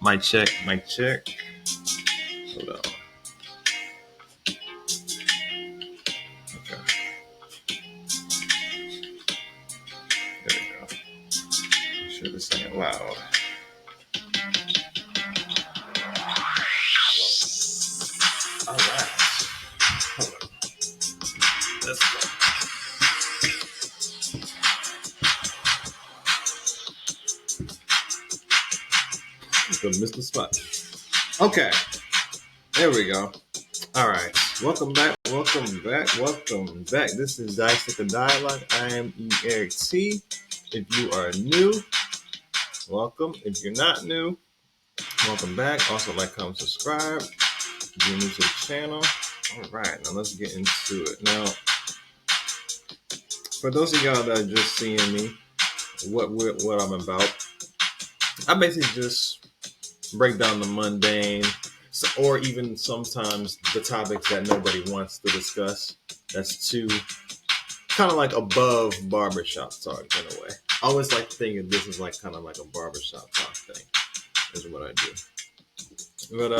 Mic check, mic check. Hold on. Okay. There we go. Make sure this ain't loud. All right. Hold on. Let's go. The Mr. Spot. Okay. There we go. All right. Welcome back. Welcome back. Welcome back. This is Dissect the Dialogue. I am E. Eric T. If you are new, welcome. If you're not new, welcome back. Also, like, comment, subscribe. If you're new to the channel. All right. Now let's get into it. Now, for those of y'all that are just seeing me, what I'm about, I basically just break down the mundane, or even sometimes the topics that nobody wants to discuss. That's too kind of like above barbershop talk in a way. I always like to think of this as like kind of like a barbershop talk thing, is what I do. But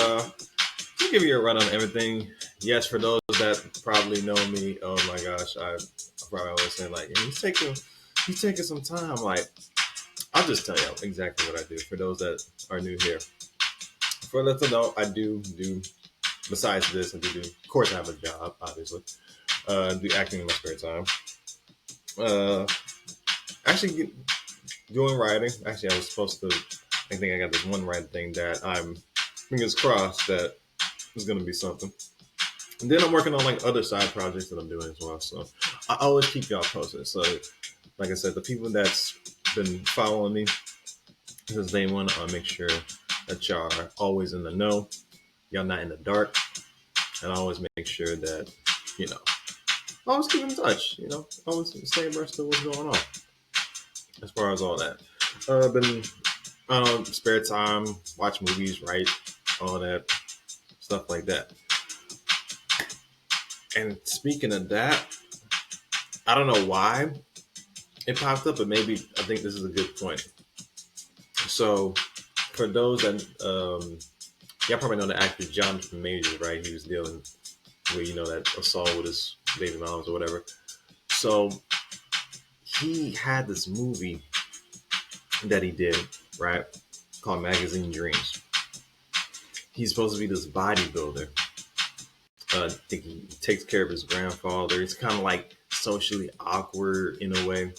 to give you a run on everything, yes, for those that probably know me, oh my gosh, I probably always say like, he's taking some time. Like, I'll just tell you exactly what I do for those that are new here. For those that know, I do besides this, I do. Of course, I have a job, obviously. Do acting in my spare time. Actually, doing writing. Actually, I was supposed to. I think I got this one writing thing that I'm fingers crossed that is going to be something. And then I'm working on like other side projects that I'm doing as well. So I always keep y'all posted. So, like I said, the people that's been following me since day one, I'll make sure that y'all are always in the know. Y'all not in the dark. And I always make sure that, always keep in touch, always stay abreast of what's going on as far as all that. I've been, spare time, watch movies, write, all that stuff like that. And speaking of that, I don't know why it popped up, but maybe I think this is a good point. So for those that, y'all probably know the actor Jonathan Majors, right? He was dealing with, that assault with his baby moms or whatever. So he had this movie that he did, right? Called Magazine Dreams. He's supposed to be this bodybuilder. I think he takes care of his grandfather. He's kind of like socially awkward in a way,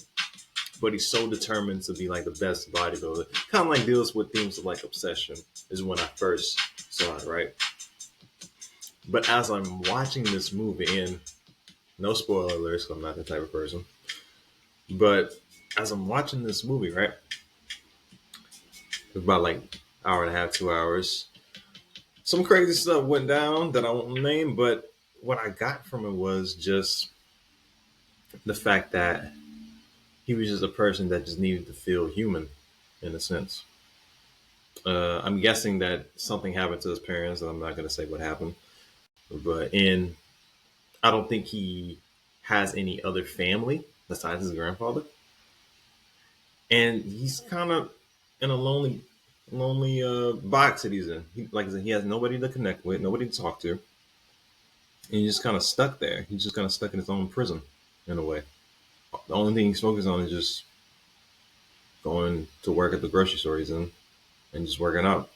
but he's so determined to be like the best bodybuilder. Kind of like deals with themes of like obsession is when I first saw it, right? But as I'm watching this movie, and no spoiler alerts, I'm not the type of person, but as I'm watching this movie, right, it was about like hour and a half, 2 hours. Some crazy stuff went down that I won't name, but what I got from it was just the fact that he was just a person that just needed to feel human, in a sense. I'm guessing that something happened to his parents, and I'm not going to say what happened. And I don't think he has any other family besides his grandfather. And he's kind of in a lonely box that he's in. Like I said, he has nobody to connect with, nobody to talk to. And he's just kind of stuck there. He's just kind of stuck in his own prison, in a way. The only thing he's focused on is just going to work at the grocery store he's in and just working out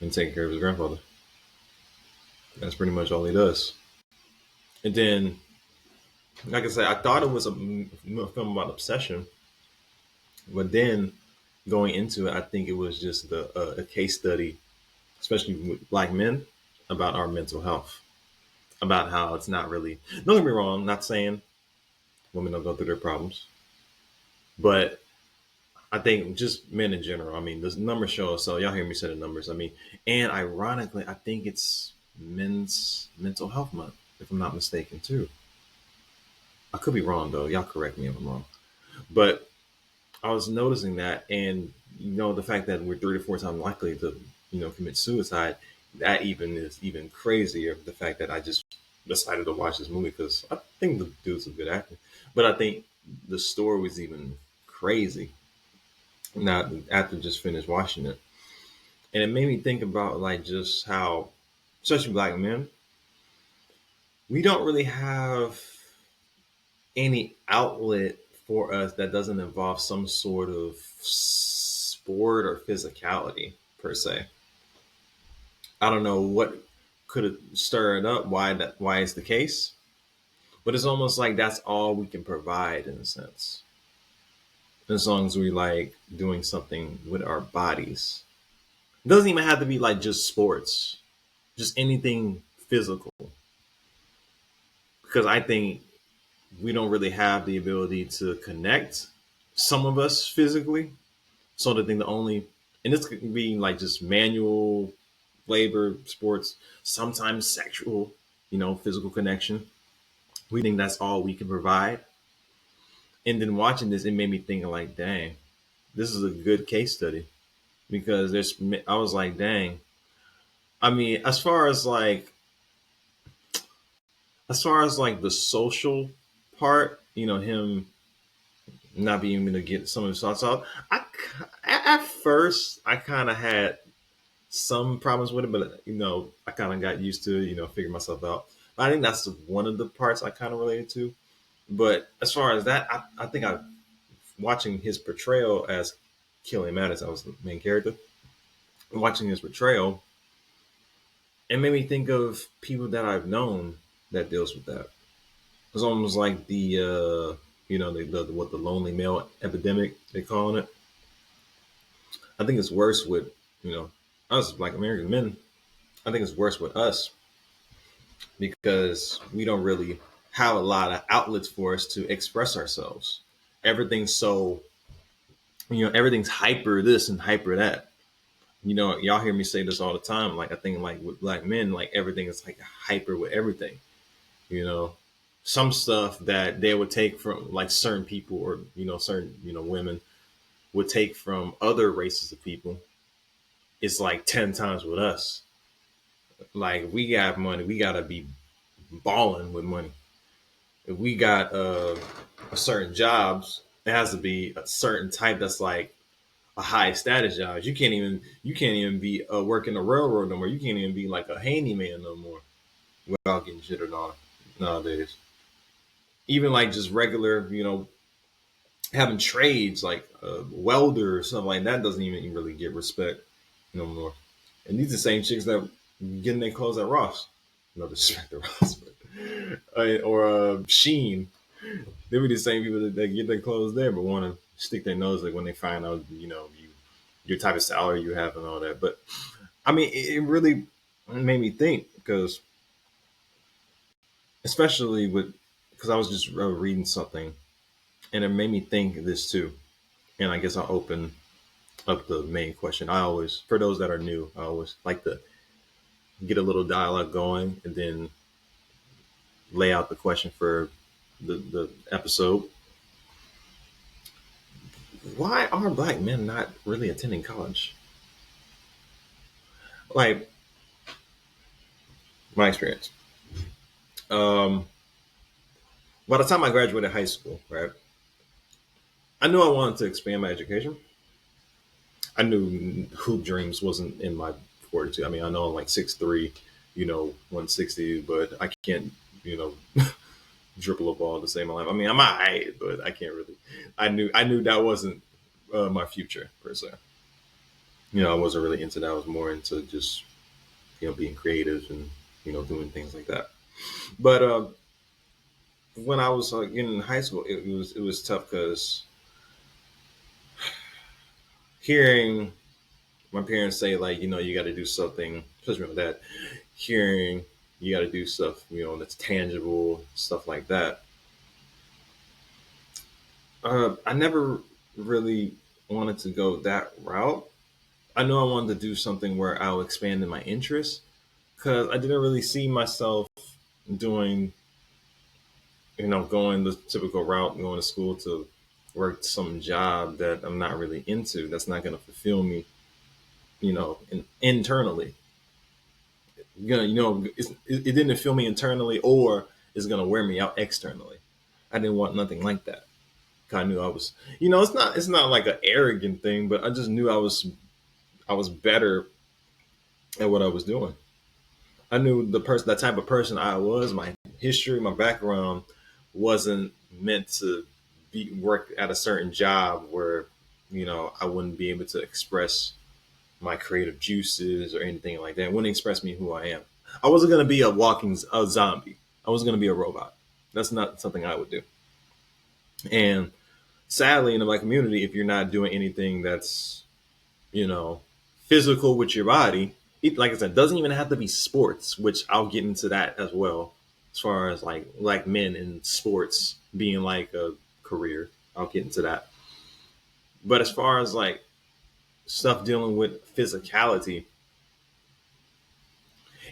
and taking care of his grandfather. That's pretty much all he does. And then, like I said, I thought it was a film about obsession, but then going into it, I think it was just a case study, especially with black men, about our mental health, about how it's not really. Don't get me wrong, I'm not saying women don't go through their problems, but I think just men in general. I mean, the numbers show us. So y'all hear me say the numbers. I mean, and ironically, I think it's Men's Mental Health Month, if I'm not mistaken, too. I could be wrong though. Y'all correct me if I'm wrong. But I was noticing that, and the fact that we're 3 to 4 times likely to, commit suicide. That even is even crazier. The fact that I just decided to watch this movie because I think the dude's a good actor, but I think the story was even crazy. Not after just finished watching it. And it made me think about like just how, especially black men, we don't really have any outlet for us that doesn't involve some sort of sport or physicality per se. I don't know what could have stirred up why it's the case, but it's almost like that's all we can provide in a sense. As long as we like doing something with our bodies. It doesn't even have to be like just sports, just anything physical. Because I think we don't really have the ability to connect some of us physically. So I think the only, and this could be like just manual labor, sports, sometimes sexual, physical connection. We think that's all we can provide. And then watching this, it made me think like, dang, this is a good case study because I was like, dang. I mean, as far as like the social part, him not being able to get some of his thoughts out. At first I kind of had some problems with it, but I kind of got used to it, figuring myself out. But I think that's one of the parts I kind of related to. But as far as that, I think I watching his portrayal as Killian Mattis, I was the main character. Watching his portrayal, it made me think of people that I've known that deals with that. It's almost like the lonely male epidemic they calling it. I think it's worse with us Black American men. I think it's worse with us because we don't really have a lot of outlets for us to express ourselves. Everything's so everything's hyper this and hyper that. Y'all hear me say this all the time. Like I think like with black men, like everything is like hyper with everything. You know, some stuff that they would take from like certain people or certain women would take from other races of people. It's like 10 times with us. Like we got money, we gotta be balling with money. If we got a certain jobs, it has to be a certain type that's like a high status job. You can't even be working a railroad no more. You can't even be like a handyman no more without getting shitted on nowadays. Even like just regular, having trades like a welder or something like that doesn't even really get respect no more. And these are the same chicks that getting their clothes at Ross. No disrespect to Ross, but or Sheen. They were the same people that get their clothes there, but want to stick their nose like when they find out, your type of salary you have and all that. But I mean, it really made me think because, especially because I was just reading something, and it made me think of this too. And I guess I'll open up the main question. For those that are new, I always like to get a little dialogue going and then lay out the question for the episode. Why are black men not really attending college? Like my experience. Um, by the time I graduated high school, right, I knew I wanted to expand my education. I knew hoop dreams wasn't in my fortitude. I mean, I know I'm like 6'3", 160, but I can't, you know, dribble a ball to save my life. I mean, I'm alright, but I can't really. I knew that wasn't my future per se. I wasn't really into that. I was more into just being creative and doing things like that. But when I was in high school, it was tough because hearing my parents say like you got to do something, especially with that, hearing you got to do stuff that's tangible, stuff like that. I never really wanted to go that route. I know I wanted to do something where I'll expand in my interests because I didn't really see myself doing, going the typical route, going to school to work some job that I'm not really into. That's not going to fulfill me, internally. It didn't fulfill me internally, or it's going to wear me out externally. I didn't want nothing like that. I knew I was. It's not like an arrogant thing, but I just knew I was better at what I was doing. I knew that type of person I was. My history, my background wasn't meant to be work at a certain job where I wouldn't be able to express my creative juices or anything like that. It wouldn't express me who I am. I wasn't gonna be a zombie. I wasn't gonna be a robot. That's not something I would do. And sadly, in my community, if you're not doing anything that's you know physical with your body, like I said, doesn't even have to be sports, which I'll get into that as well. As far as like men in sports being like a career, I'll get into that. But as far as like stuff dealing with physicality,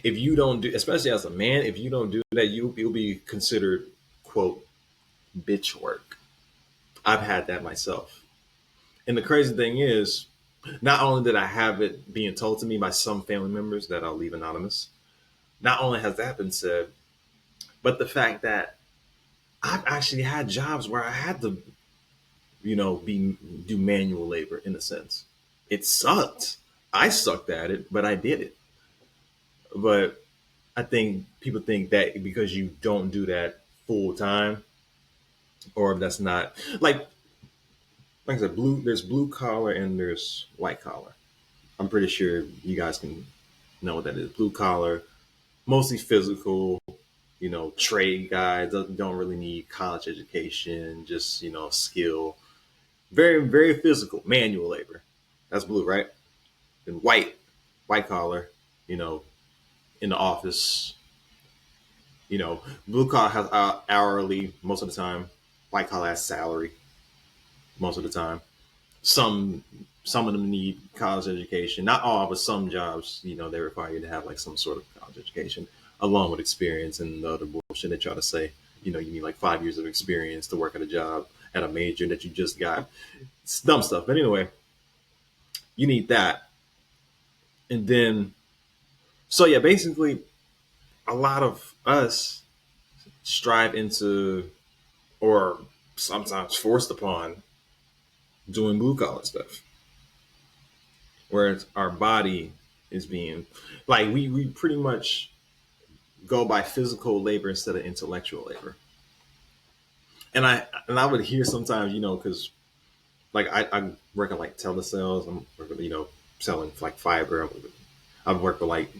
if you don't do, especially as a man, if you don't do that, you'll be considered quote bitch work. I've had that myself. And the crazy thing is, not only did I have it being told to me by some family members that I'll leave anonymous, not only has that been said, but the fact that I've actually had jobs where I had to, be do manual labor in a sense. It sucked. I sucked at it, but I did it. But I think people think that because you don't do that full time, or if that's not like I said, there's blue collar and there's white collar. I'm pretty sure you guys can know what that is. Blue collar, mostly physical, trade guys don't really need college education, just skill. Very very physical, manual labor. That's blue, right? And white collar, you know, in the office. Blue collar has hourly most of the time. White collar has salary most of the time. Some some of them need college education. Not all, but some jobs, they require you to have like some sort of college education along with experience and the other bullshit they try to say. You need like 5 years of experience to work at a job at a major that you just got. It's dumb stuff. But anyway, you need that. And then, so yeah, basically, a lot of us strive into, or sometimes forced upon, doing blue collar stuff, whereas our body is being like we pretty much go by physical labor instead of intellectual labor. And I would hear sometimes, because like I work at like telesales. I'm working, selling like fiber. I've worked with like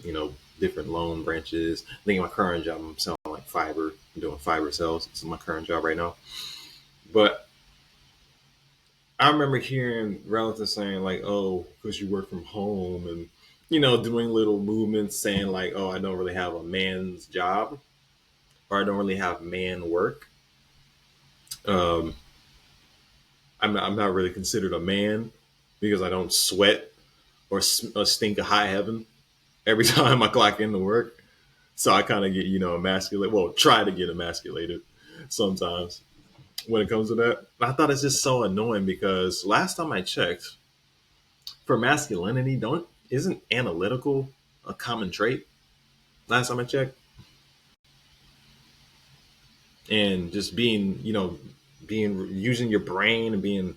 different loan branches. I think in my current job I'm selling like fiber. I'm doing fiber sales. This is my current job right now. But I remember hearing relatives saying like, "Oh, because you work from home," and doing little movements saying like, "Oh, I don't really have a man's job, or I don't really have man work. Um, I'm not really considered a man because I don't sweat or stink of high heaven every time I clock into work. So I kind of get emasculated. Well, try to get emasculated sometimes when it comes to that. I thought it's just so annoying because last time I checked, for masculinity, don't isn't analytical a common trait? Last time I checked, and just being using your brain and being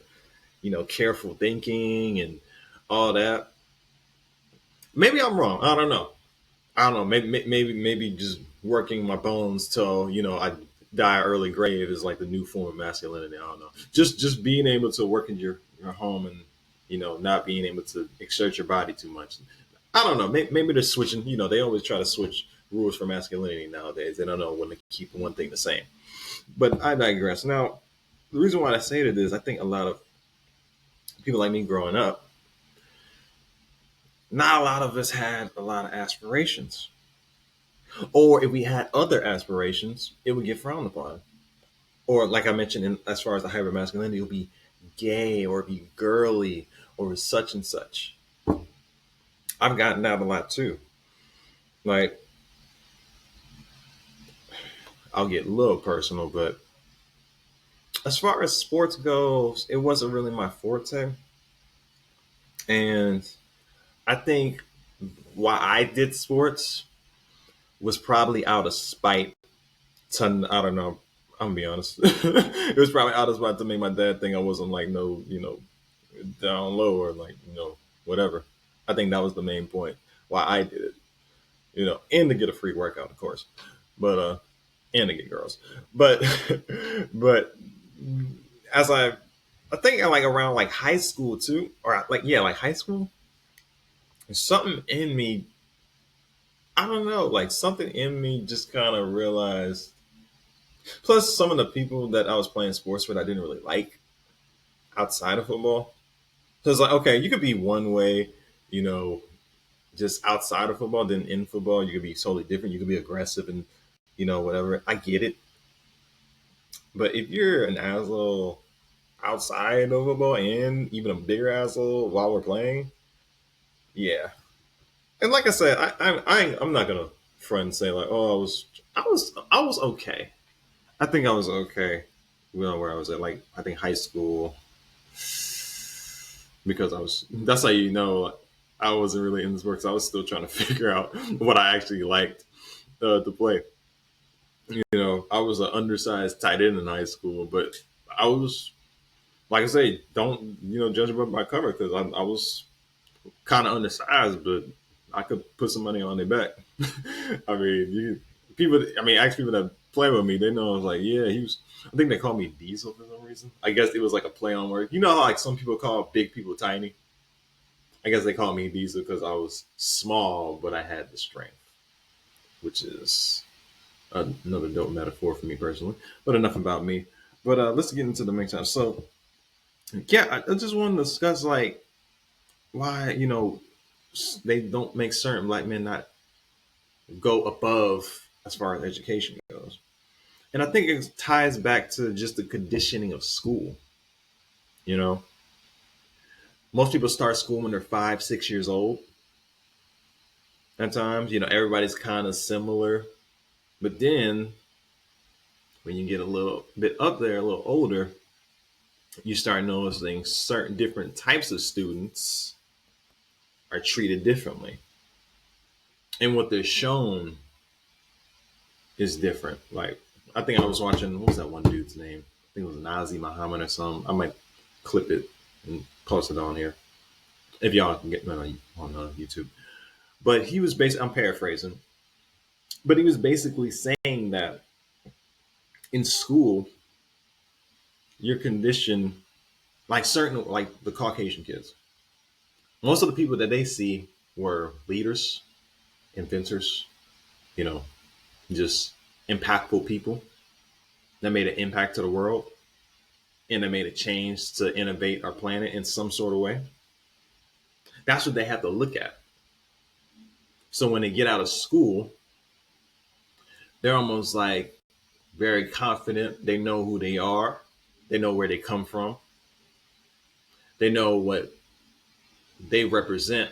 careful thinking and all that. Maybe I'm wrong. I don't know. I don't know. Maybe just working my bones till I die early grave is like the new form of masculinity. I don't know. Just being able to work in your home and not being able to exert your body too much. I don't know. Maybe they're switching. They always try to switch rules for masculinity nowadays. They don't know when to keep one thing the same. But I digress. Now, the reason why I say that is I think a lot of people like me growing up, not a lot of us had a lot of aspirations. Or if we had other aspirations, it would get frowned upon. Or like I mentioned, as far as the hyper masculinity, it would be gay or be girly or such and such. I've gotten that a lot too. Like I'll get a little personal, but as far as sports goes, it wasn't really my forte. And I think why I did sports was probably out of spite to, I don't know, I'm gonna be honest. It was probably out of spite to make my dad think I wasn't like no, down low or like, whatever. I think that was the main point. why I did it, and to get a free workout, of course, but and to get girls, but but as I think like around like high school too, or like yeah, like high school, something in me, I don't know, like something in me just kind of realized. Plus, some of the people that I was playing sports with, I didn't really like outside of football. So it's like, okay, you could be one way, you know, just outside of football, then in football, you could be totally different. You could be aggressive and, whatever. I get it. But if you're an asshole outside of football and even a bigger asshole while we're playing, yeah. And like I said, I'm not gonna front and say like, oh, I was okay. I think I was okay. Where I was at, like I think high school, because I was. That's how I wasn't really in this work. So I was still trying to figure out what I actually liked to play. I was an undersized tight end in high school, but I was, like I say, don't judge a book by cover, because I was kind of undersized, but I could put some money on their back. I mean, people. I mean, actually, people that play with me, they know I was like, yeah, he was. I think they called me Diesel for some reason. I guess it was like a play on word. You know how like some people call big people tiny. I guess they called me Diesel because I was small, but I had the strength, which is another dope metaphor for me personally. But enough about me. But let's get into the main time. So yeah, I just want to discuss like why they don't make certain black men not go above as far as education goes. And I think it ties back to just the conditioning of school. You know, most people start school when they're 5, 6 years old. At times, everybody's kind of similar. But then when you get a little bit up there, a little older, you start noticing certain different types of students are treated differently. And what they're shown is different. Like, I think I was watching, what was that one dude's name? I think it was Nazi Muhammad or something. I might clip it and post it on here if y'all can get me on YouTube. But he was basically, I'm paraphrasing, but he was basically saying that in school, you're conditioned like certain, like the Caucasian kids. Most of the people that they see were leaders, inventors, you know, just impactful people that made an impact to the world and that made a change to innovate our planet in some sort of way. That's what they have to look at. So when they get out of school, they're almost like very confident. They know who they are. They know where they come from. They know what they represent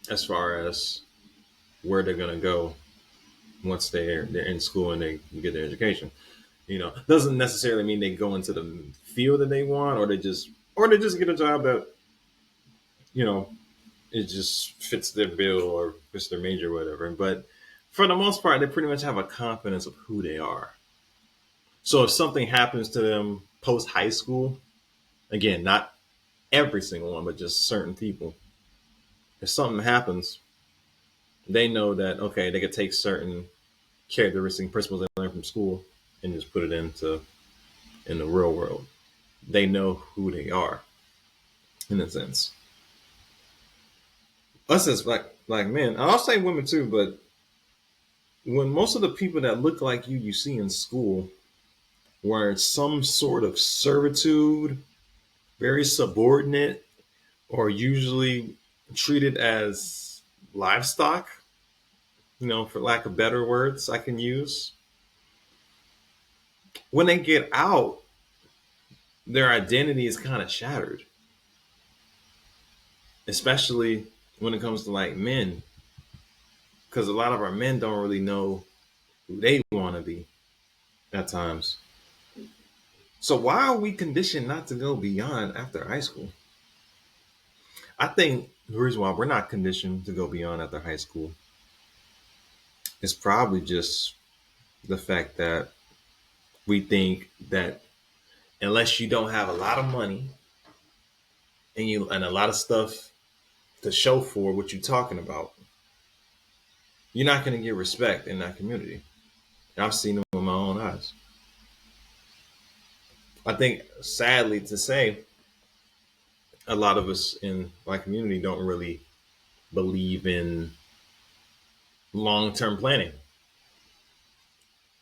as far as where they're gonna go once they're in school and they get their education. Doesn't necessarily mean they go into the field that they want, or they just get a job that you know it just fits their bill or fits their major or whatever. But for the most part, they pretty much have a confidence of who they are. So if something happens to them post high school, again, not every single one, but just certain people, if something happens, they know that okay, they could take certain characteristic principles they learned from school and just put it in the real world. They know who they are in a sense. Us as black men, I'll say women too, but when most of the people that look like you see in school were in some sort of servitude, very subordinate, or usually treated as livestock, for lack of better words I can use. When they get out, their identity is kind of shattered, especially when it comes to like men, because a lot of our men don't really know who they want to be at times. So why are we conditioned not to go beyond after high school? I think the reason why we're not conditioned to go beyond after high school is probably just the fact that we think that unless you don't have a lot of money and a lot of stuff to show for what you're talking about, you're not going to get respect in that community. I've seen it with my own eyes. I think, sadly to say, a lot of us in my community don't really believe in long term planning.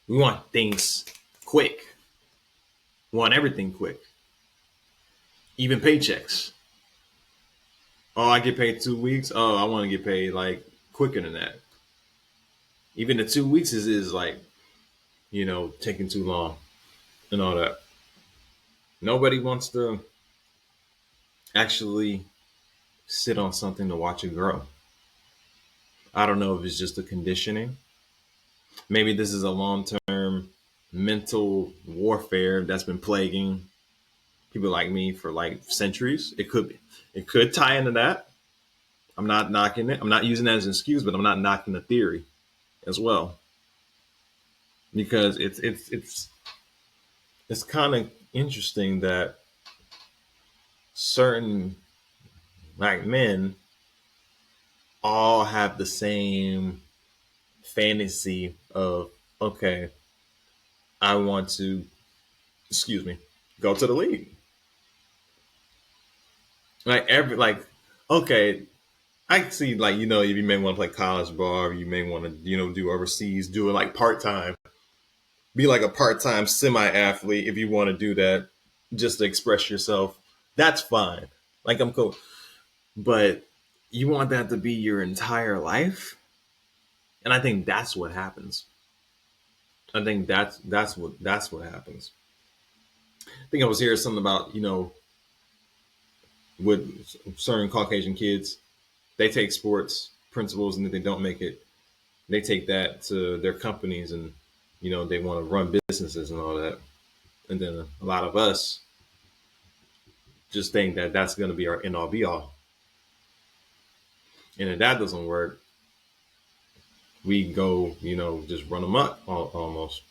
We want things quick. We want everything quick. Even paychecks. Oh, I get paid 2 weeks. Oh, I want to get paid like quicker than that. Even the 2 weeks is like, taking too long and all that. Nobody wants to actually sit on something to watch it grow. I don't know if it's just a conditioning. Maybe this is a long term mental warfare that's been plaguing people like me for like centuries. It could be. It could tie into that. I'm not knocking it. I'm not using that as an excuse, but I'm not knocking the theory as well. Because it's kind of interesting that certain black men all have the same fantasy of, okay, I want to, excuse me, go to the league. Like okay, I see, like, if you may want to play college ball, or you may want to, do overseas, do it like part time, be like a part time semi athlete if you want to do that, just to express yourself. That's fine. Like, I'm cool, but you want that to be your entire life, and I think that's what happens. I think that's what happens. I think I was hearing something about, with certain Caucasian kids, they take sports principles, and if they don't make it, they take that to their companies, and they want to run businesses and all that. And then a lot of us just think that that's going to be our end all be all. And if that doesn't work, we go, just run amok, almost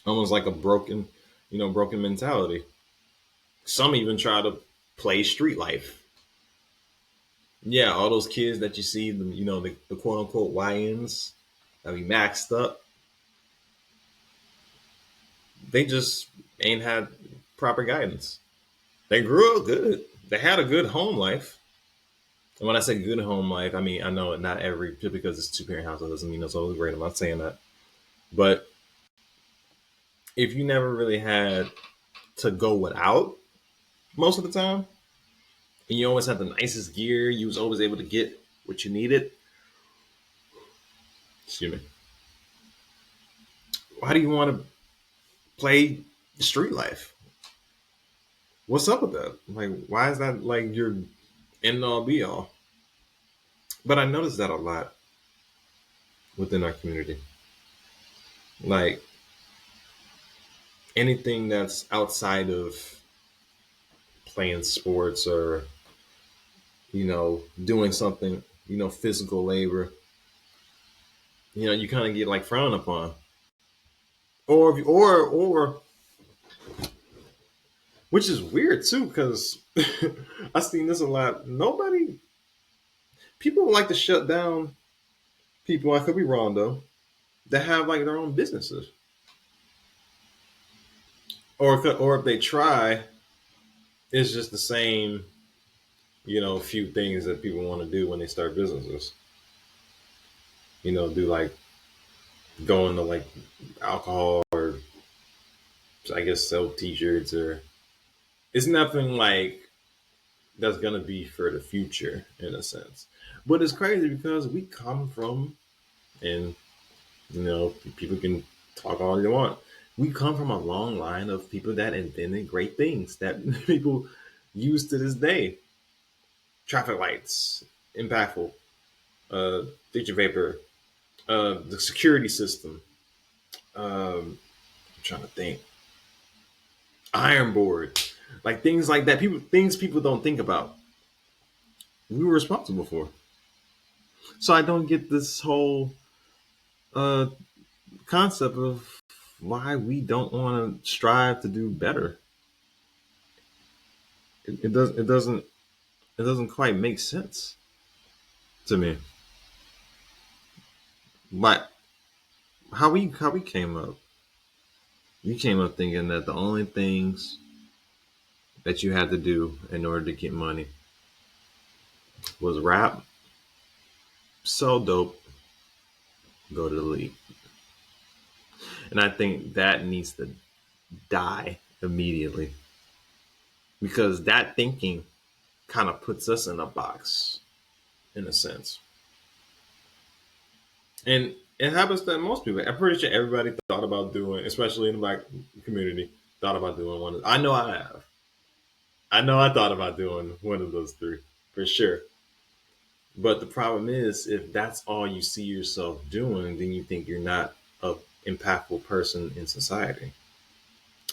like a broken mentality. Some even try to play street life. Yeah, all those kids that you see, the quote unquote YNs that be maxed up, they just ain't had proper guidance. They grew up good. They had a good home life. And when I say good home life, I mean, I know not every, just because it's two parent house, doesn't mean it's always great. I'm not saying that. But if you never really had to go without most of the time, and you always had the nicest gear, you was always able to get what you needed. Excuse me. Why do you want to play street life? What's up with that? Like, why is that like your end all be all? But I noticed that a lot within our community. Like, anything that's outside of playing sports, or doing something, physical labor, you kind of get like frowned upon, or which is weird too, because I've seen this a lot. People like to shut down people, I could be wrong though, that have like their own businesses, or if they try, it's just the same, few things that people want to do when they start businesses. Do like going to like alcohol, or I guess sell t-shirts, or it's nothing like that's gonna be for the future in a sense. But it's crazy because we come from, and people can talk all they want. We come from a long line of people that invented great things that people use to this day. Traffic lights, impactful, picture vapor, the security system. I'm trying to think. Iron board, like things like that. People don't think about. We were responsible for. So I don't get this whole uh, concept of why we don't want to strive to do better. It does. It doesn't. It doesn't quite make sense to me. But how we came up, you came up thinking that the only things that you had to do in order to get money was rap, sell dope, go to the league. And I think that needs to die immediately because that thinking kind of puts us in a box in a sense. And it happens to most people. I'm pretty sure everybody thought about doing, especially in the black community, thought about doing one. I know I have. I know I thought about doing one of those three for sure. But the problem is, if that's all you see yourself doing, then you think you're not a impactful person in society,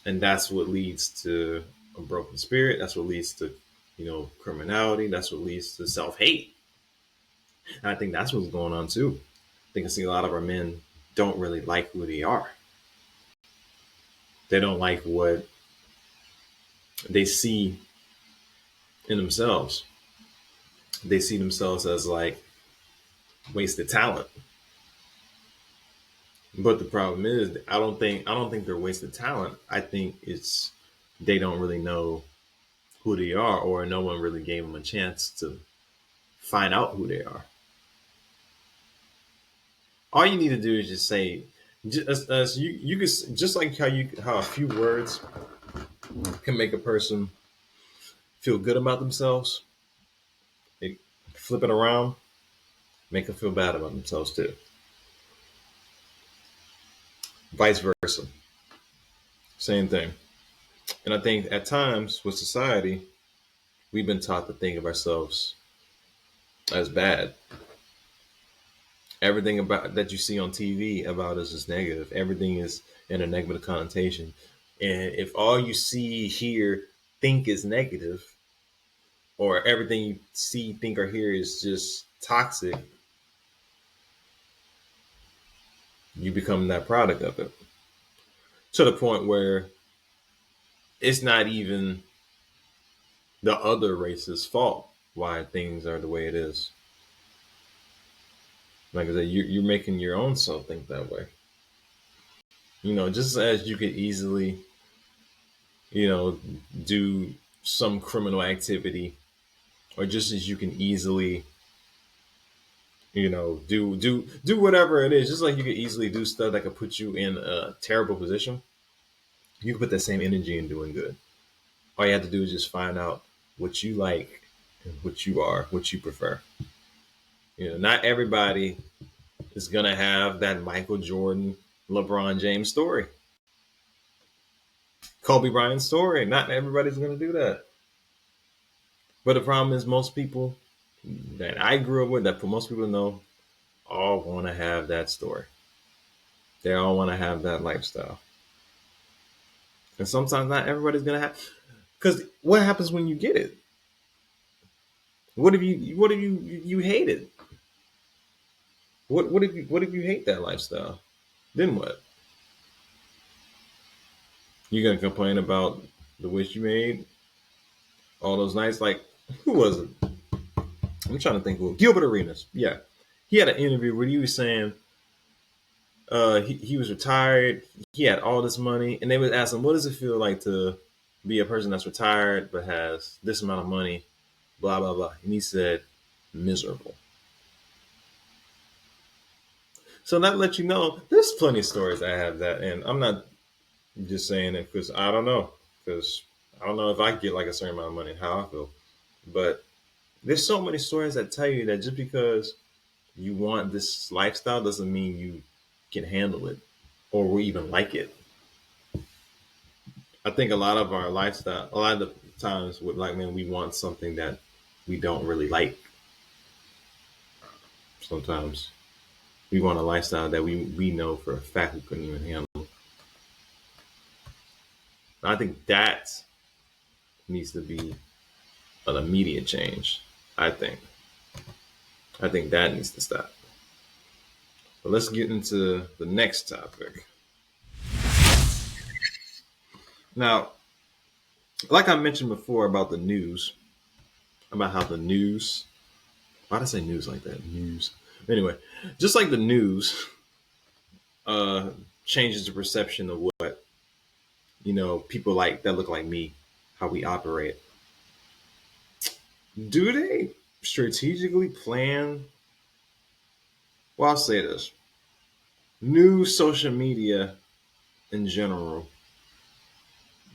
and that's what leads to a broken spirit. That's what leads to, criminality. That's what leads to self hate. And I think that's what's going on too. I think I see a lot of our men don't really like who they are. They don't like what they see in themselves. They see themselves as like wasted talent. But the problem is, I don't think they're wasted talent. I think it's they don't really know who they are, or no one really gave them a chance to find out who they are. All you need to do is just say, just as you can, just like how a few words can make a person feel good about themselves. They flip it around, make them feel bad about themselves too. Vice versa, same thing. And I think at times with society, we've been taught to think of ourselves as bad. Everything about that you see on TV about us is negative. Everything is in a negative connotation. And if all you see, hear, think is negative, or everything you see, think, or hear is just toxic, you become that product of it. To the point where it's not even the other race's fault why things are the way it is. Like I said, you're making your own self think that way. Just as you could easily, you know, do some criminal activity, or just as you can easily, do whatever it is, just like you could easily do stuff that could put you in a terrible position. You can put that same energy in doing good. All you have to do is just find out what you like and what you are, what you prefer. Not everybody is gonna have that Michael Jordan, LeBron James story, Kobe Bryant story. Not everybody's gonna do that. But the problem is, most people that I grew up with, that most people know, all want to have that story. They all want to have that lifestyle. And sometimes not everybody's gonna have. Because what happens when you get it? What if you hate it? What if you hate that lifestyle? Then what? You're gonna complain about the wish you made all those nights? Like, who was it? I'm trying to think who. Gilbert Arenas. Yeah, he had an interview where he was saying he was retired. He had all this money, and they would ask him, "What does it feel like to be a person that's retired but has this amount of money?" Blah blah blah. And he said, "Miserable." So that lets you know there's plenty of stories I have that, and I'm not just saying it because I don't know if I get like a certain amount of money how I feel, but there's so many stories that tell you that just because you want this lifestyle doesn't mean you can handle it or will even like it. I think a lot of the times with black men, we want something that we don't really like. Sometimes we want a lifestyle that we know for a fact we couldn't even handle. I think that needs to be an immediate change. I think. I think that needs to stop. But let's get into the next topic. Now, like I mentioned before about the news, about how the news, why did I say news like that? News. Anyway, just like the news uh, changes the perception of what people like that look like me, how we operate. Do they strategically plan? Well, I'll say this: new social media in general,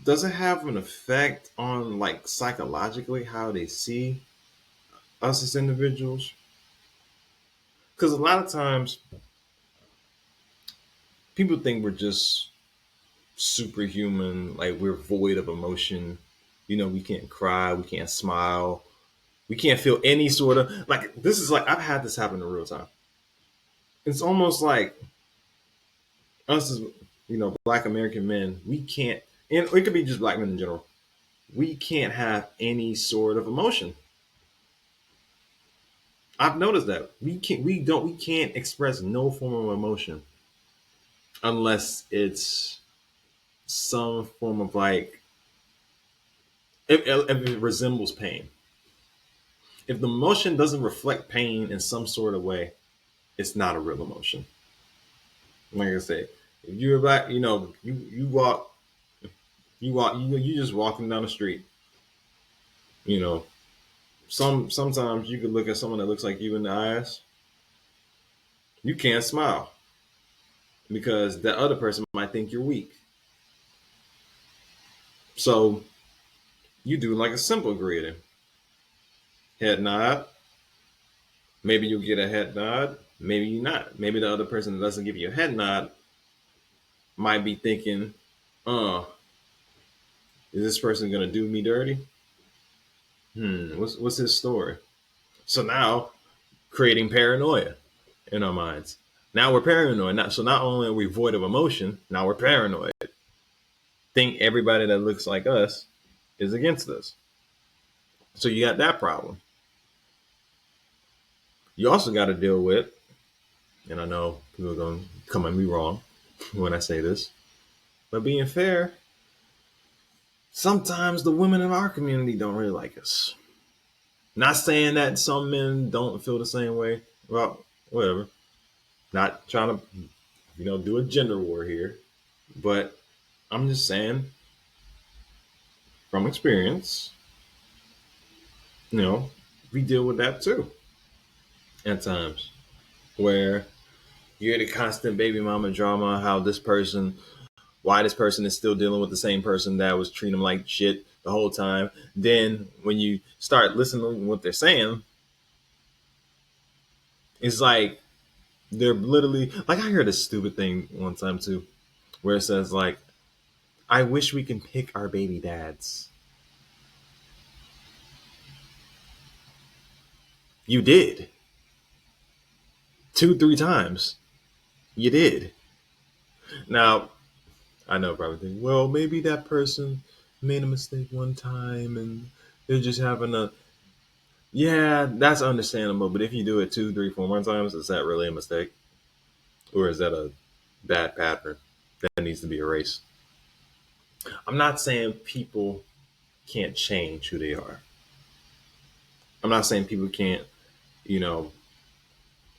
does it have an effect on like psychologically how they see us as individuals? Because a lot of times people think we're just superhuman, like we're void of emotion. We can't cry, we can't smile, we can't feel any sort of like this is like I've had this happen in real time. It's almost like us as black American men, we can't, and it could be just black men in general, we can't have any sort of emotion. I've noticed that we can't express no form of emotion unless it's some form of like if it resembles pain. If the emotion doesn't reflect pain in some sort of way, it's not a real emotion. Like I said, if you're about, you just walking down the street. You know, sometimes you could look at someone that looks like you in the eyes, you can't smile because the other person might think you're weak. So you do like a simple greeting, head nod. Maybe you'll get a head nod. Maybe you not. Maybe the other person that doesn't give you a head nod might be thinking, "Uh, is this person gonna do me dirty? What's his story?" So now creating paranoia in our minds. Now we're paranoid. Not only are we void of emotion, now we're paranoid. Think everybody that looks like us is against us. So you got that problem. You also got to deal with, and I know people are going to come at me wrong when I say this, but being fair, sometimes the women in our community don't really like us. Not saying that some men don't feel the same way. Well, whatever. Not trying to, do a gender war here, but I'm just saying from experience, you know, we deal with that too at times where you hear the constant baby mama drama, how why this person is still dealing with the same person that was treating them like shit the whole time. Then when you start listening to what they're saying, it's like they're literally like I heard a stupid thing one time too, where it says like, "I wish we can pick our baby dads." You did 2, 3 times. You did. Now I know probably think, well, maybe that person made a mistake one time and they're just having a yeah, that's understandable. But if you do it 2, 3, 4 more times, is that really a mistake? Or is that a bad pattern that needs to be erased? I'm not saying people can't change who they are. I'm not saying people can't, you know,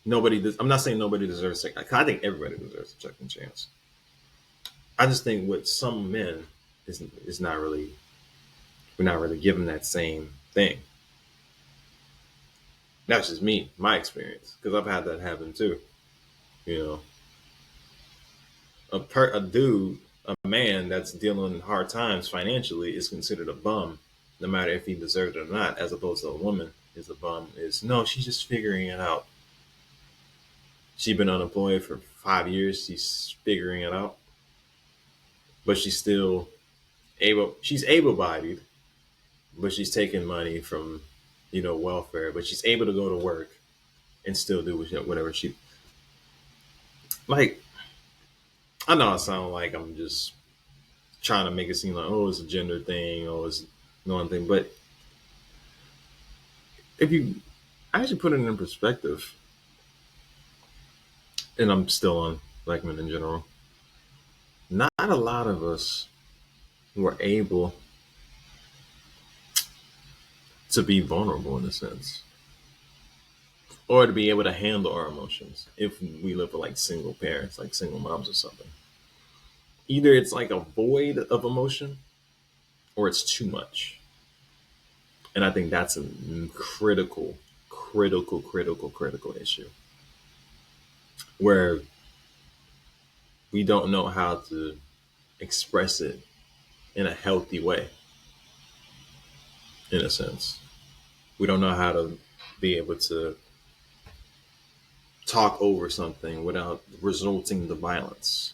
I'm not saying nobody deserves a second. I think everybody deserves a second chance. I just think with some men, is not really, we're not really given that same thing. That's just me, my experience, because I've had that happen too. You know, a dude, a man that's dealing in hard times financially is considered a bum, no matter if he deserved it or not, as opposed to a woman is a bum. Is no, she's just figuring it out. She's been unemployed for 5 years. She's figuring it out, but she's still able. She's able-bodied, but she's taking money from, welfare. But she's able to go to work and still do whatever she like. I know I sound like I'm just trying to make it seem like, oh, it's a gender thing, oh, it's one thing. But if you actually put it in perspective, and I'm still on black men in general, not a lot of us were able to be vulnerable in a sense. or to be able to handle our emotions if we live with like single parents, like single moms or something. Either it's like a void of emotion or it's too much. And I think that's a critical issue where we don't know how to express it in a healthy way, in a sense. We don't know how to be able to talk over something without resulting to violence.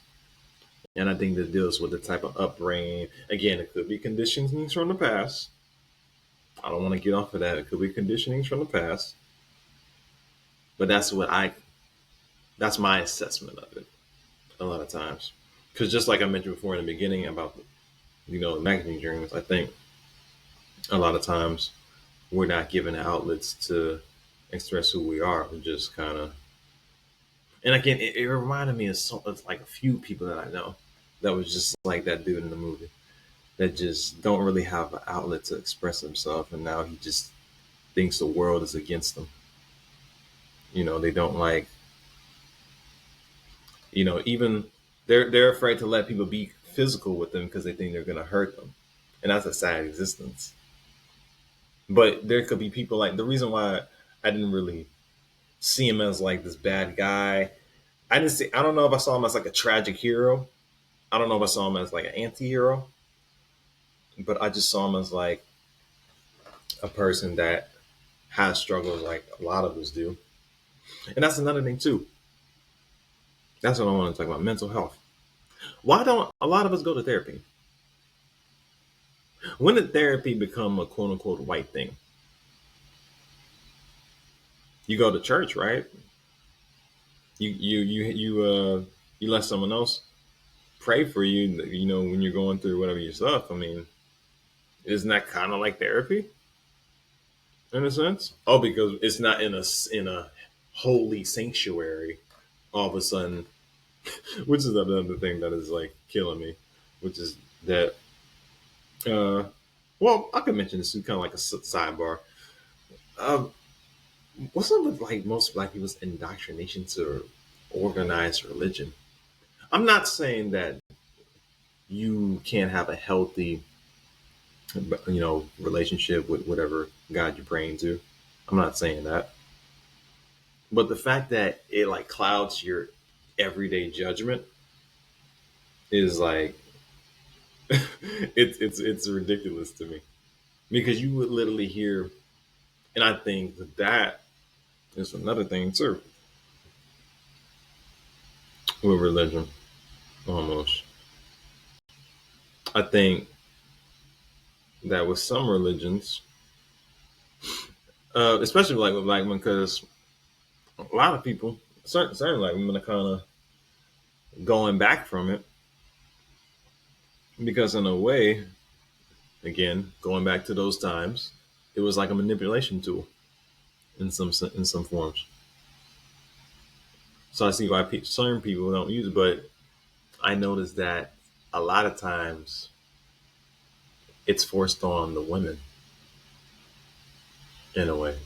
And I think that deals with the type of upbringing. Again, it could be conditionings from the past. I don't want to get off of that. It could be conditionings from the past. But that's my assessment of it a lot of times. Because just like I mentioned before in the beginning about, magazine dreams, I think a lot of times we're not given outlets to express who we are. We're just kind of, and again, it reminded me of like a few people that I know that was just like that dude in the movie that just don't really have an outlet to express himself, and now he just thinks the world is against them. They don't like, even they're afraid to let people be physical with them because they think they're gonna hurt them, and that's a sad existence. But there could be people like the reason why I didn't really see him as like this bad guy. I don't know if I saw him as like a tragic hero. I don't know if I saw him as like an anti-hero, but I just saw him as like a person that has struggles like a lot of us do. And that's another thing too. That's what I want to talk about, mental health. Why don't a lot of us go to therapy? When did therapy become a quote unquote white thing? You go to church, right? You let someone else pray for you, when you're going through whatever your stuff. I mean, isn't that kind of like therapy in a sense? Oh, because it's not in a holy sanctuary all of a sudden, which is another thing that is like killing me, which is that. Uh, well, I could mention this kind of like a sidebar. Um, what's up with like most black people's indoctrination to organized religion? I'm not saying that you can't have a healthy, relationship with whatever God you're praying to. I'm not saying that, but the fact that it like clouds your everyday judgment is like it's ridiculous to me because you would literally hear, and I think that is another thing too with religion. Almost, I think that with some religions, especially like with black women, because a lot of people, certainly like women, are kind of going back from it because in a way, again, going back to those times, it was like a manipulation tool in some forms. So I see why certain people don't use it, but I noticed that a lot of times it's forced on the women in a way.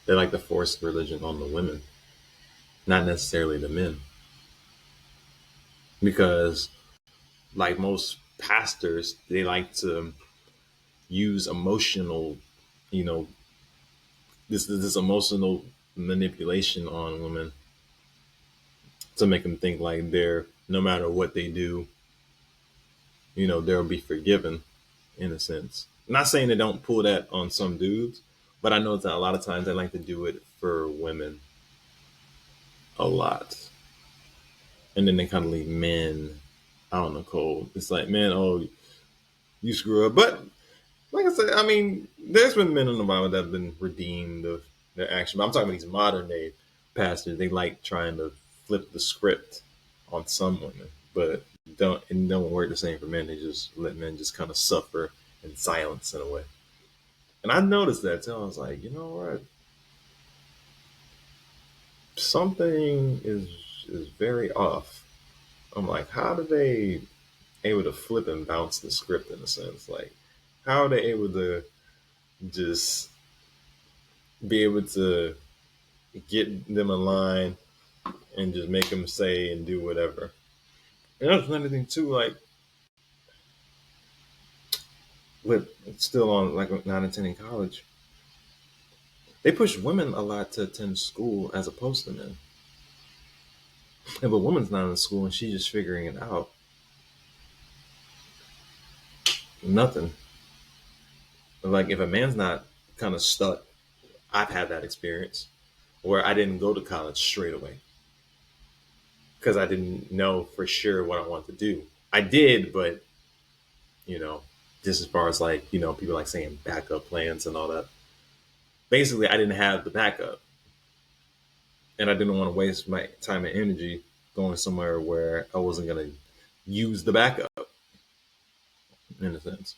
They like to force religion on the women, not necessarily the men, because like most pastors, they like to use emotional, you know, this emotional manipulation on women to make them think like they're no matter what they do, they'll be forgiven in a sense. I'm not saying they don't pull that on some dudes, but I know that a lot of times they like to do it for women a lot, and then they kind of leave men. I don't know, cold. It's like, man, oh, you screw up. But like I said, I mean, there's been men in the Bible that have been redeemed of their action. But I'm talking about these modern day pastors. They like trying to flip the script on some women, but don't work the same for men. They just let men just kind of suffer in silence in a way. And I noticed that too. I was like, you know what? Something is very off. I'm like, how do they able to flip and bounce the script in a sense? Like, how are they able to just be able to get them in line and just make them say and do whatever. And that's another thing too. Like with still on like not attending college, they push women a lot to attend school as opposed to men. If a woman's not in school and she's just figuring it out, nothing. Like if a man's not kind of stuck, I've had that experience where I didn't go to college straight away because I didn't know for sure what I wanted to do. I did, but you know, just as far as like people like saying backup plans and all that. Basically, I didn't have the backup, and I didn't want to waste my time and energy going somewhere where I wasn't gonna use the backup in a sense.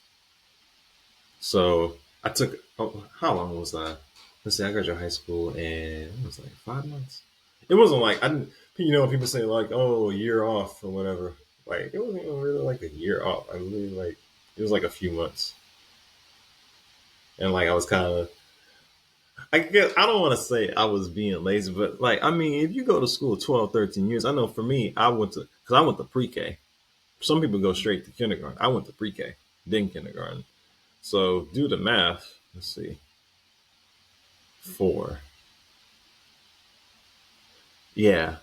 So I took. Oh, how long was that? Let's see. I graduated high school, and it was like 5 months. It wasn't like I didn't. People say like, "Oh, a year off" or whatever. Like it wasn't even really like a year off. I really like it was like a few months, and like I was kind of. I guess I don't want to say I was being lazy, but like I mean, if you go to school 12, 13 years, I know for me, I went to pre-K. Some people go straight to kindergarten. I went to pre-K, then kindergarten. So do the math. Let's see. 4. Yeah.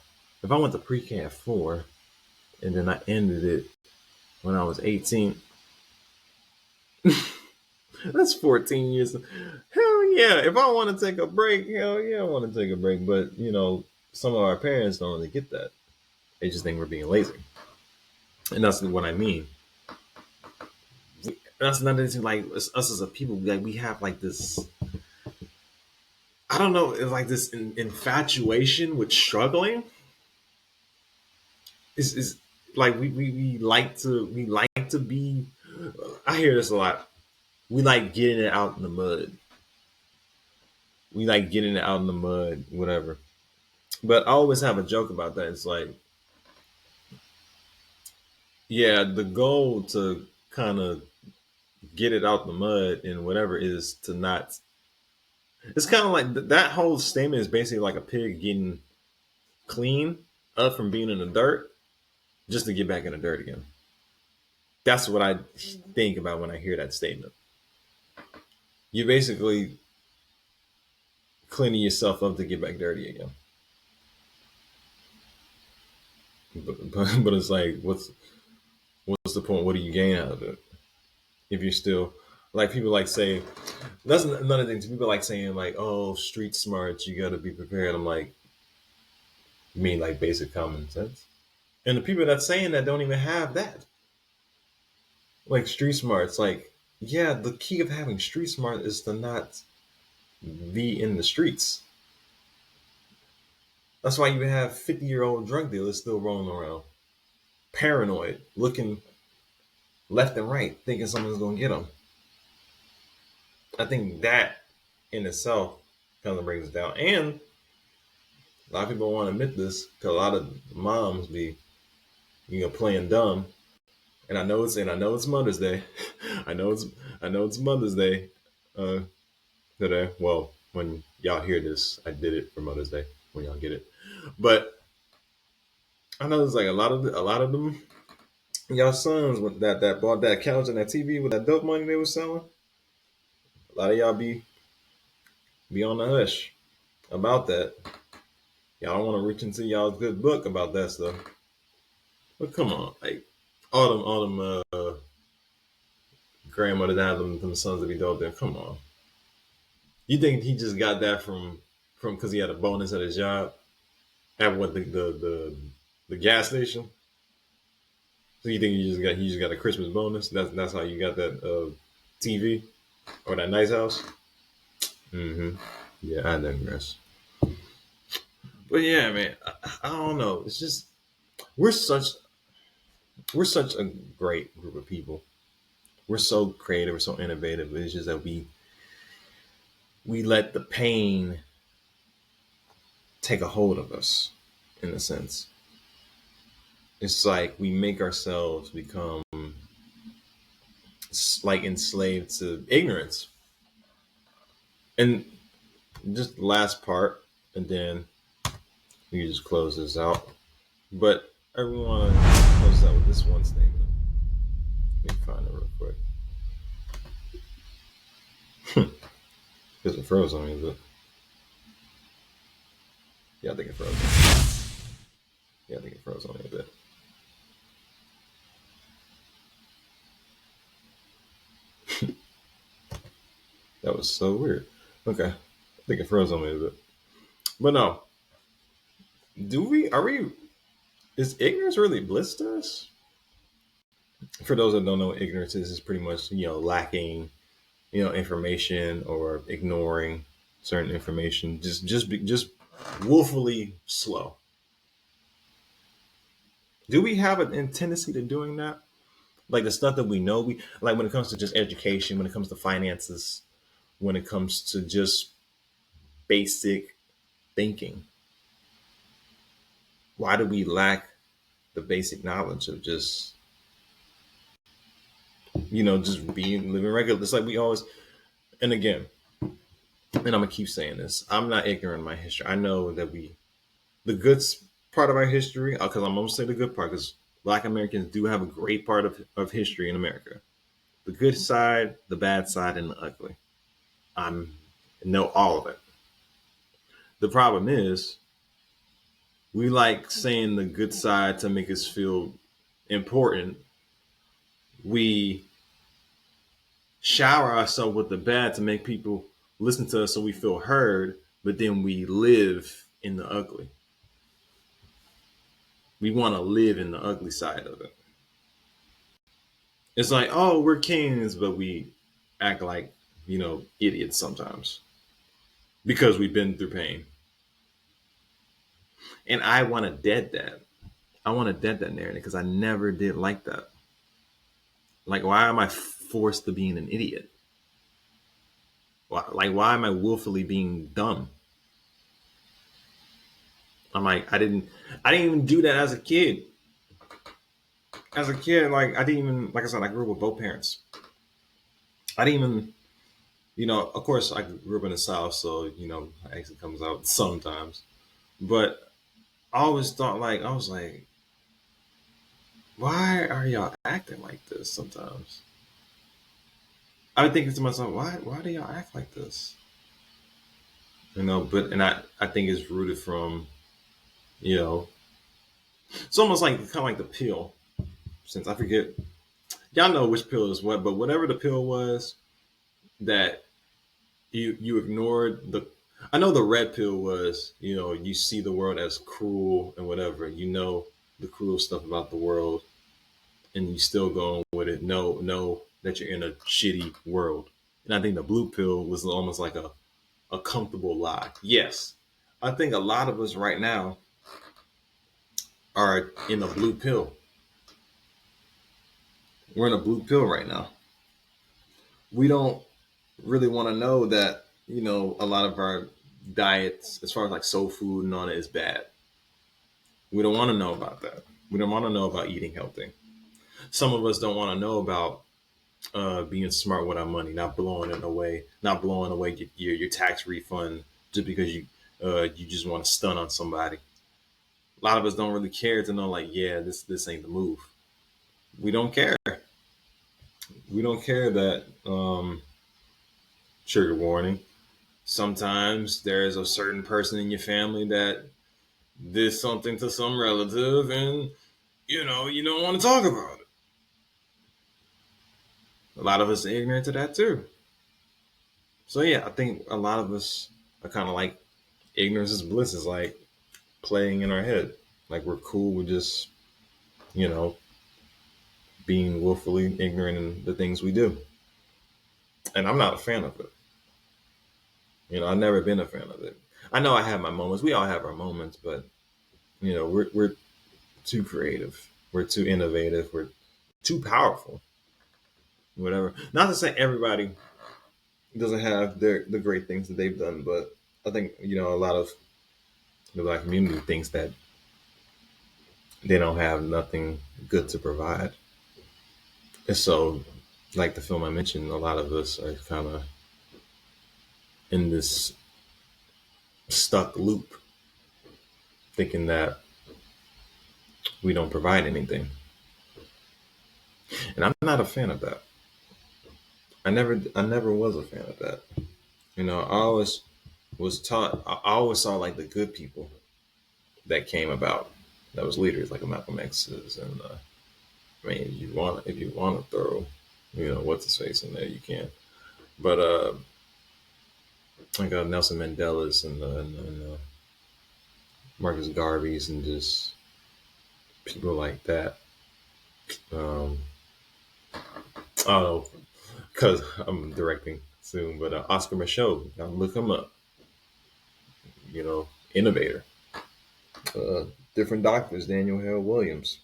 If I went to pre-K at 4 and then I ended it when I was 18, that's 14 years. Hell yeah. If I want to take a break, hell yeah, I want to take a break. But, some of our parents don't really get that. They just think we're being lazy. And that's what I mean. That's another thing, like us as a people, like we have like this, I don't know, it's like this infatuation with struggling. Is like we like to be. I hear this a lot. We like getting it out in the mud. We like getting it out in the mud, whatever. But I always have a joke about that. It's like, yeah, the goal to kind of get it out the mud and whatever is to not. It's kind of like that whole statement is basically like a pig getting clean up from being in the dirt just to get back in the dirt again. That's what I think about when I hear that statement. You basically cleaning yourself up to get back dirty again. But it's like, what's the point? What do you gain out of it if you're still like people like say that's another thing. People like saying like, oh, street smart, you got to be prepared. I'm like, you mean like basic common sense? And the people that's saying that don't even have that. Like street smarts, like yeah, the key of having street smart is to not be in the streets. That's why you have 50-year-old drug dealers still rolling around, paranoid, looking left and right, thinking someone's going to get them. I think that in itself kind of brings it down. And a lot of people want to admit this because a lot of moms be, playing dumb. And I know it's Mother's Day. I know it's Mother's Day today. Well, when y'all hear this, I did it for Mother's Day. When y'all get it, but I know there's like a lot of them y'all sons with that bought that couch and that TV with that dope money they was selling. A lot of y'all be on the hush about that. Y'all don't want to reach into y'all's good book about that stuff. But come on, like all them grandmothers that have them sons to be dope there. Come on, you think he just got that from because he had a bonus at his job at what the gas station? So you think you just got a Christmas bonus? That's how you got that TV or that nice house? Mm-hmm. Yeah, I digress. But yeah, man, I don't know. It's just we're such we're such a great group of people. We're so creative, we're so innovative. It's just that we let the pain take a hold of us, in a sense. It's like we make ourselves become like enslaved to ignorance. And just the last part. and then we just close this out. But I really want to close out with this one statement. Let me find it real quick. Because it froze on me, but yeah, I think it froze. Yeah, I think it froze on me a bit. That was so weird. Okay, I think it froze on me a bit. But no, are we, is ignorance really bliss to us? For those that don't know what ignorance is pretty much, lacking, information or ignoring certain information. Just willfully slow. Do we have a tendency to doing that? Like the stuff that we know, we like when it comes to just education, when it comes to finances, when it comes to just basic thinking. Why do we lack the basic knowledge of just being living regular? It's like we always, and again, and I'm gonna keep saying this. I'm not ignorant of my history. I know that the good part of our history, because I'm gonna say the good part, because Black Americans do have a great part of history in America. The good side, the bad side, and the ugly. I know all of it. The problem is we like saying the good side to make us feel important. We shower ourselves with the bad to make people listen to us so we feel heard, but then we live in the ugly. We want to live in the ugly side of it. It's like, oh, we're kings, but we act like, idiots sometimes because we've been through pain. And I want to dead that. I want to dead that narrative because I never did like that. Like, why am I forced to being an idiot? Why am I willfully being dumb? I'm like, I didn't even do that as a kid. As a kid, like I didn't even, like I said, I grew up with both parents. I didn't even, of course, I grew up in the South, so my accent comes out sometimes. But I always thought, like, I was like, why are y'all acting like this? Sometimes I would think to myself, why do y'all act like this? But I think it's rooted from, you know, it's almost like kind of like the pill. Since I forget, y'all know which pill is what, but whatever the pill was that you ignored the. I know the red pill was, you see the world as cruel and whatever. The cruel stuff about the world, and you still going with it. Know that you're in a shitty world. And I think the blue pill was almost like a comfortable lie. Yes, I think a lot of us right now are in a blue pill. We're in a blue pill right now. We don't really want to know that, a lot of our diets, as far as like soul food and all that, is bad. We don't want to know about that. We don't want to know about eating healthy. Some of us don't want to know about being smart with our money, not blowing it away, not blowing away your tax refund just because you just want to stun on somebody. A lot of us don't really care to know, like, yeah, this ain't the move. We don't care. We don't care that trigger warning. Sometimes there's a certain person in your family that did something to some relative, and you don't want to talk about it. A lot of us are ignorant to that too. So yeah, I think a lot of us are kind of like ignorance is bliss is like playing in our head. Like we're cool with just, you know, being willfully ignorant in the things we do. And I'm not a fan of it. I've never been a fan of it. I know I have my moments. We all have our moments, but we're too creative. We're too innovative. We're too powerful. Whatever. Not to say everybody doesn't have the great things that they've done, but I think a lot of the Black community thinks that they don't have nothing good to provide. And so, like the film I mentioned, a lot of us are kind of in this stuck loop, thinking that we don't provide anything. And I'm not a fan of that. I never was a fan of that. I always was taught. I always saw like the good people that came about, that was leaders like Malcolm X's, and I mean, if you want to throw, what's his face in there, you can. But like Nelson Mandela's and Marcus Garvey's and just people like that. Um, I don't know, because I'm directing soon, but Oscar Michaud, y'all look him up. Innovator. Uh, Different doctors, Daniel Hale Williams,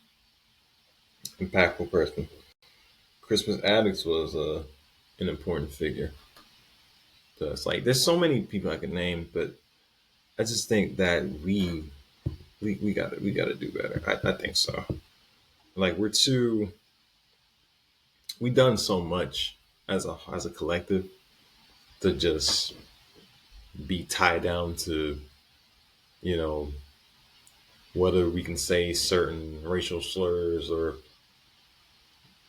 impactful person. Christmas Addicts was an important figure to us. Like, there's so many people I could name, but I just think that we gotta do better. I think so. Like, we done so much as a collective to just be tied down to you know whether we can say certain racial slurs, or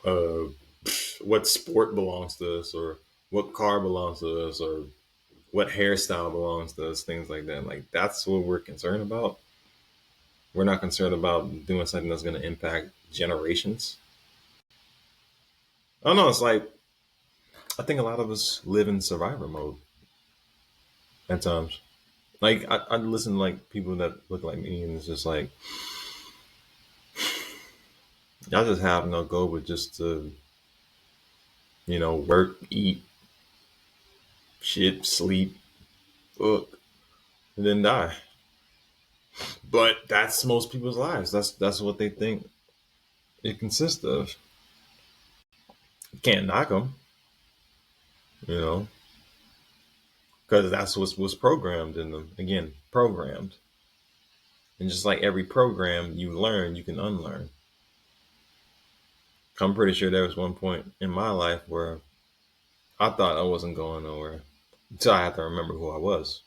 uh, what sport belongs to us, or what car belongs to us, or what hairstyle belongs to us, things like that. Like, that's what we're concerned about. We're not concerned about doing something that's going to impact generations. I don't know. It's like, I think a lot of us live in survivor mode at times. Like, I listen to like people that look like me, and it's just like, y'all just have no go but just to work, eat, shit, sleep, cook, and then die. But that's most people's lives. That's what they think it consists of. Can't knock them, you know, because that's what's programmed in them. Again, programmed. And just like every program you learn, you can unlearn. I'm pretty sure there was one point in my life where I thought I wasn't going nowhere until I had to remember who I was.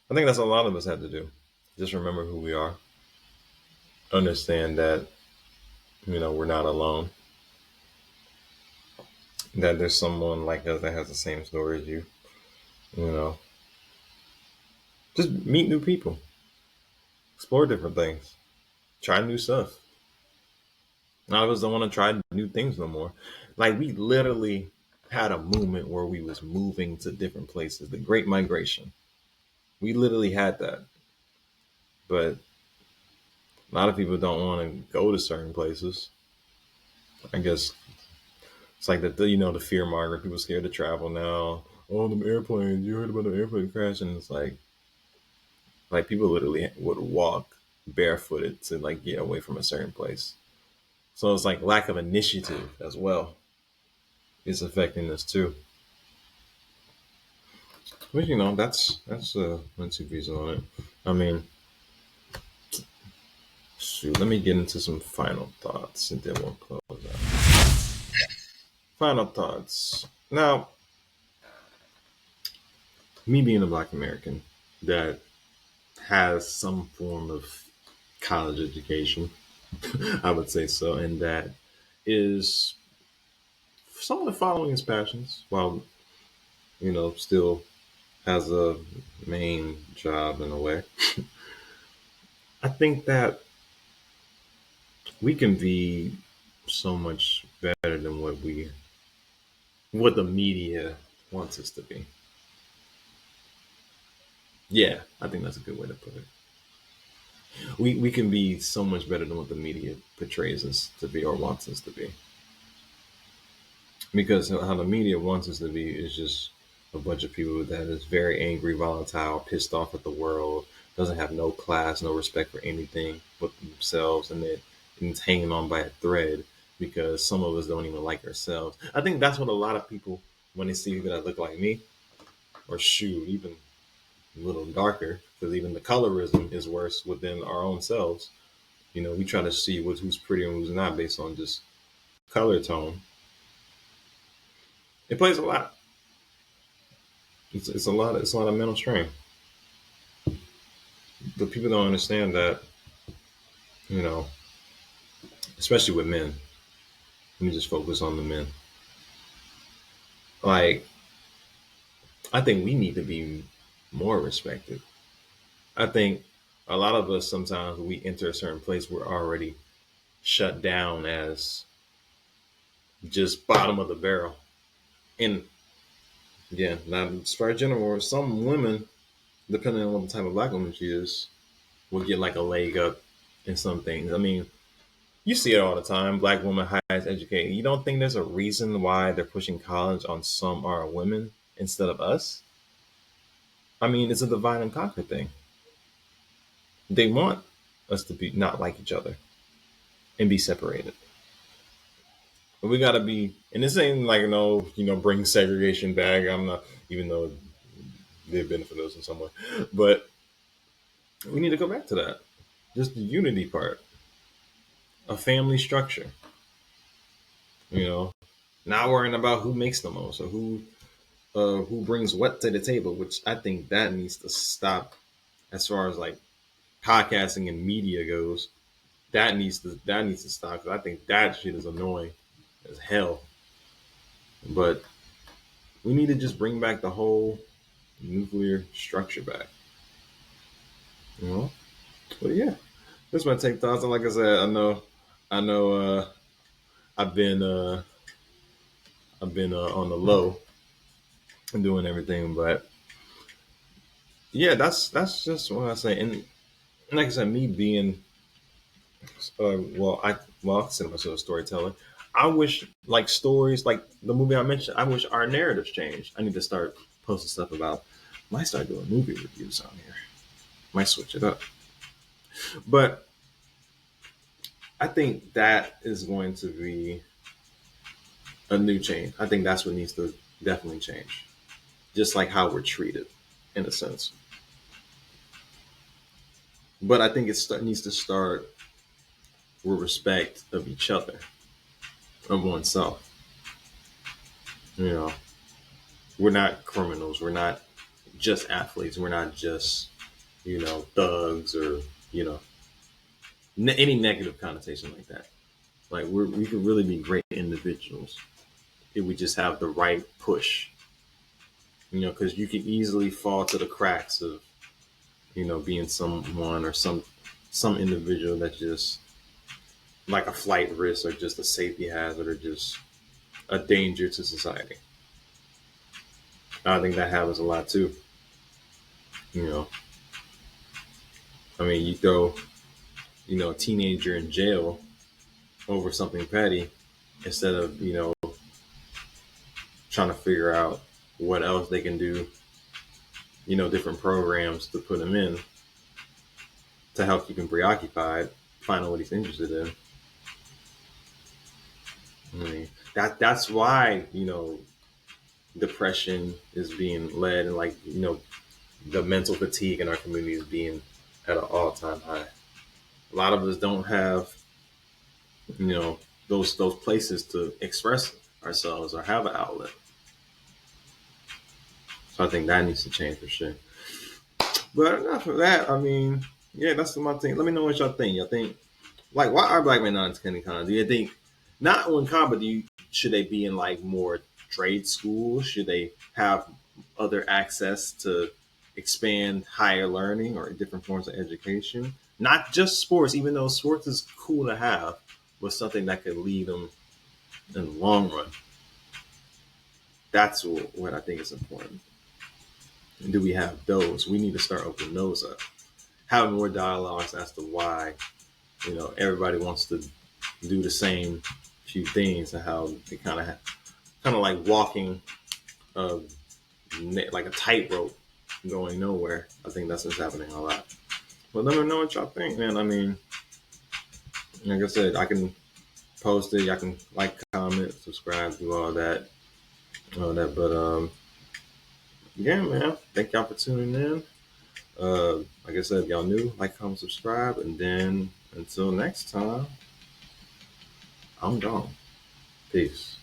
I think that's what a lot of us have to do. Just remember who we are. Understand that, we're not alone. That there's someone like us that has the same story as you. You know, just meet new people, explore different things, try new stuff. None of us don't want to try new things no more. Like, we literally had a movement where we was moving to different places. The Great Migration. We literally had that, but a lot of people don't want to go to certain places. I guess it's like the fear monger. People scared to travel now. Oh, them airplanes! You heard about the airplane crash? And it's like people literally would walk barefooted to like get away from a certain place. So it's like lack of initiative as well is affecting us too. But that's my two views on it. I mean, shoot, let me get into some final thoughts and then we'll close out. Final thoughts. Now, me being a Black American that has some form of college education, I would say so, and that is somewhat following his passions while still has a main job in a way. I think that we can be so much better than what the media wants us to be. Yeah, I think that's a good way to put it. We can be so much better than what the media portrays us to be or wants us to be. Because how the media wants us to be is just a bunch of people that is very angry, volatile, pissed off at the world, doesn't have no class, no respect for anything but themselves, and it's hanging on by a thread because some of us don't even like ourselves. I think that's what a lot of people, when they see people that look like me, or shoot, even a little darker, because even the colorism is worse within our own selves. We try to see who's pretty and who's not based on just color tone. It plays a lot. It's a lot. It's a lot of mental strain. But people don't understand that, you know, especially with men. Let me just focus on the men. Like, I think we need to be more respected. I think a lot of us sometimes when we enter a certain place, we're already shut down as just bottom of the barrel. And yeah, not as far as general, some women, depending on what type of black woman she is, will get like a leg up in some things. I mean, you see it all the time. Black women highest educated. You don't think there's a reason why they're pushing college on some are women instead of us? I mean, it's a divide and conquer thing. They want us to be not like each other and be separated. But we gotta be, and this ain't like no, bring segregation back. I'm not, even though they've benefited us in some way, but we need to go back to that. Just the unity part, a family structure. You know, not worrying about who makes the most or who brings what to the table. Which I think that needs to stop. As far as like podcasting and media goes, that needs to stop because I think that shit is annoying as hell. But we need to just bring back the whole nuclear structure back. You know? But yeah, this might take thoughts. And like I said, I know, I've been, on the low and doing everything, but yeah, that's just what I say. And like I said, me being, I consider myself a storyteller. I wish like stories like the movie I mentioned. I wish our narratives changed. I need to start posting stuff about. Might start doing movie reviews on here. Might switch it up, but I think that is going to be a new change. I think that's what needs to definitely change. Just like how we're treated, in a sense. But I think needs to start with respect of each other, of oneself. You know, we're not criminals. We're not just athletes. We're not just thugs or you know any negative connotation like that. Like we could really be great individuals if we just have the right push. Because you can easily fall to the cracks of being someone or some individual that just like a flight risk or just a safety hazard or just a danger to society. I think that happens a lot too. You know, I mean, you throw a teenager in jail over something petty instead of trying to figure out what else they can do. Different programs to put him in to help keep him preoccupied, find out what he's interested in. I mean, that's why depression is being led and like the mental fatigue in our community is being at an all-time high. A lot of us don't have you know those places to express ourselves or have an outlet. So I think that needs to change for sure. But enough of that. I mean, yeah, that's my thing. Let me know what y'all think. Y'all think like why are black men not attending college? Do you think not on college, but should they be in like more trade schools? Should they have other access to expand higher learning or different forms of education? Not just sports, even though sports is cool to have, but something that could lead them in the long run. That's what I think is important. And do we have those? We need to start opening those up, having more dialogues as to why everybody wants to do the same few things and how they kind of like walking uh, like a tightrope going nowhere. I think that's what's happening a lot. But let me know what y'all think, man. I mean, like I said, I can post it. I can like, comment, subscribe, do all that. But yeah, man. Thank y'all for tuning in. Like I said, if y'all new, like, comment, subscribe, and then until next time, I'm gone. Peace.